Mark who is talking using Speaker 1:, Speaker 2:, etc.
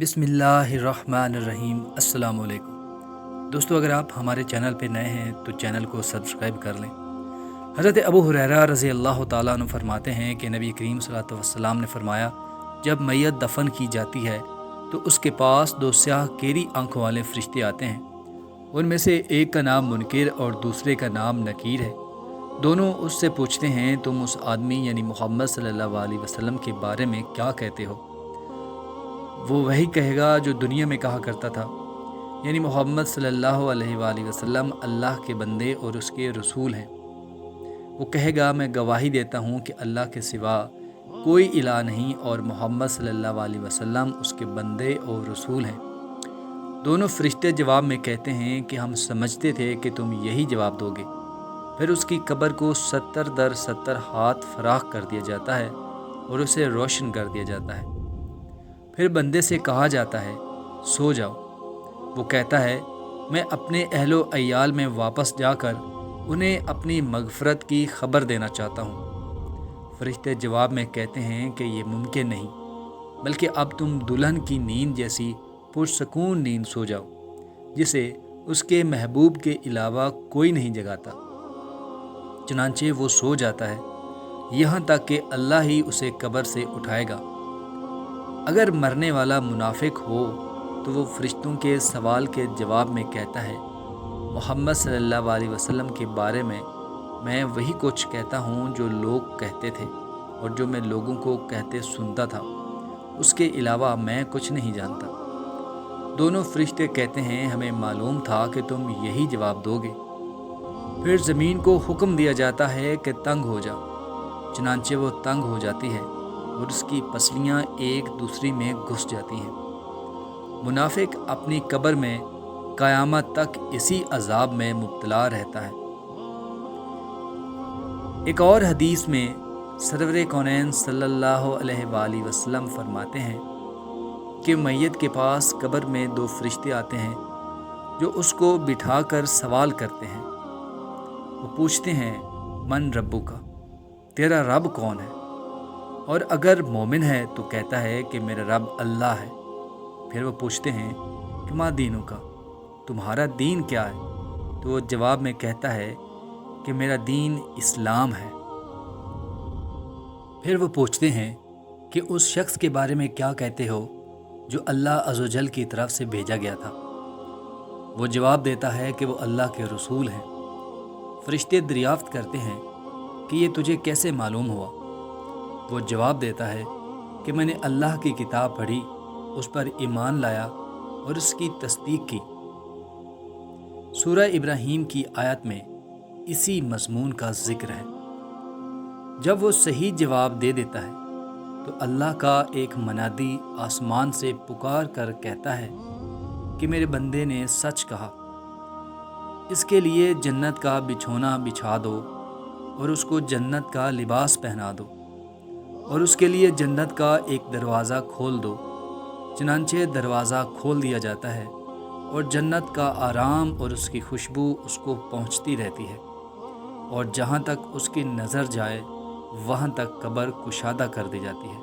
Speaker 1: بسم اللہ الرحمن الرحیم۔ السلام علیکم دوستو، اگر آپ ہمارے چینل پہ نئے ہیں تو چینل کو سبسکرائب کر لیں۔ حضرت ابو ہریرہ رضی اللہ تعالیٰ عنہ فرماتے ہیں کہ نبی کریم صلی اللہ علیہ وسلم نے فرمایا، جب میت دفن کی جاتی ہے تو اس کے پاس دو سیاہ کیری آنکھوں والے فرشتے آتے ہیں۔ ان میں سے ایک کا نام منکر اور دوسرے کا نام نکیر ہے۔ دونوں اس سے پوچھتے ہیں، تم اس آدمی یعنی محمد صلی اللہ علیہ وسلم کے بارے میں کیا کہتے ہو؟ وہ وہی کہے گا جو دنیا میں کہا کرتا تھا، یعنی محمد صلی اللہ علیہ وآلہ وسلم اللہ کے بندے اور اس کے رسول ہیں۔ وہ کہے گا، میں گواہی دیتا ہوں کہ اللہ کے سوا کوئی الہ نہیں اور محمد صلی اللہ علیہ وسلم اس کے بندے اور رسول ہیں۔ دونوں فرشتے جواب میں کہتے ہیں کہ ہم سمجھتے تھے کہ تم یہی جواب دو گے۔ پھر اس کی قبر کو 70 در 70 ہاتھ فراخ کر دیا جاتا ہے اور اسے روشن کر دیا جاتا ہے۔ پھر بندے سے کہا جاتا ہے، سو جاؤ۔ وہ کہتا ہے، میں اپنے اہل و عیال میں واپس جا کر انہیں اپنی مغفرت کی خبر دینا چاہتا ہوں۔ فرشتے جواب میں کہتے ہیں کہ یہ ممکن نہیں، بلکہ اب تم دلہن کی نیند جیسی پرسکون نیند سو جاؤ، جسے اس کے محبوب کے علاوہ کوئی نہیں جگاتا۔ چنانچہ وہ سو جاتا ہے، یہاں تک کہ اللہ ہی اسے قبر سے اٹھائے گا۔ اگر مرنے والا منافق ہو تو وہ فرشتوں کے سوال کے جواب میں کہتا ہے، محمد صلی اللہ علیہ وسلم کے بارے میں وہی کچھ کہتا ہوں جو لوگ کہتے تھے اور جو میں لوگوں کو کہتے سنتا تھا، اس کے علاوہ میں کچھ نہیں جانتا۔ دونوں فرشتے کہتے ہیں، ہمیں معلوم تھا کہ تم یہی جواب دو گے۔ پھر زمین کو حکم دیا جاتا ہے کہ تنگ ہو جاؤ، چنانچہ وہ تنگ ہو جاتی ہے اور اس کی پسلیاں ایک دوسری میں گھس جاتی ہیں۔ منافق اپنی قبر میں قیامت تک اسی عذاب میں مبتلا رہتا ہے۔ ایک اور حدیث میں سرور کونین صلی اللہ علیہ وآلہ وسلم فرماتے ہیں کہ میت کے پاس قبر میں دو فرشتے آتے ہیں جو اس کو بٹھا کر سوال کرتے ہیں۔ وہ پوچھتے ہیں، من ربو کا، تیرا رب کون ہے؟ اور اگر مومن ہے تو کہتا ہے کہ میرا رب اللہ ہے۔ پھر وہ پوچھتے ہیں کہ ما دینوں کا، تمہارا دین کیا ہے؟ تو وہ جواب میں کہتا ہے کہ میرا دین اسلام ہے۔ پھر وہ پوچھتے ہیں کہ اس شخص کے بارے میں کیا کہتے ہو جو اللہ عز و جل کی طرف سے بھیجا گیا تھا؟ وہ جواب دیتا ہے کہ وہ اللہ کے رسول ہیں۔ فرشتے دریافت کرتے ہیں کہ یہ تجھے کیسے معلوم ہوا؟ وہ جواب دیتا ہے کہ میں نے اللہ کی کتاب پڑھی، اس پر ایمان لایا اور اس کی تصدیق کی۔ سورہ ابراہیم کی آیت میں اسی مضمون کا ذکر ہے۔ جب وہ صحیح جواب دے دیتا ہے تو اللہ کا ایک منادی آسمان سے پکار کر کہتا ہے کہ میرے بندے نے سچ کہا، اس کے لیے جنت کا بچھونا بچھا دو اور اس کو جنت کا لباس پہنا دو اور اس کے لیے جنت کا ایک دروازہ کھول دو۔ چنانچہ دروازہ کھول دیا جاتا ہے اور جنت کا آرام اور اس کی خوشبو اس کو پہنچتی رہتی ہے، اور جہاں تک اس کی نظر جائے وہاں تک قبر کشادہ کر دی جاتی ہے۔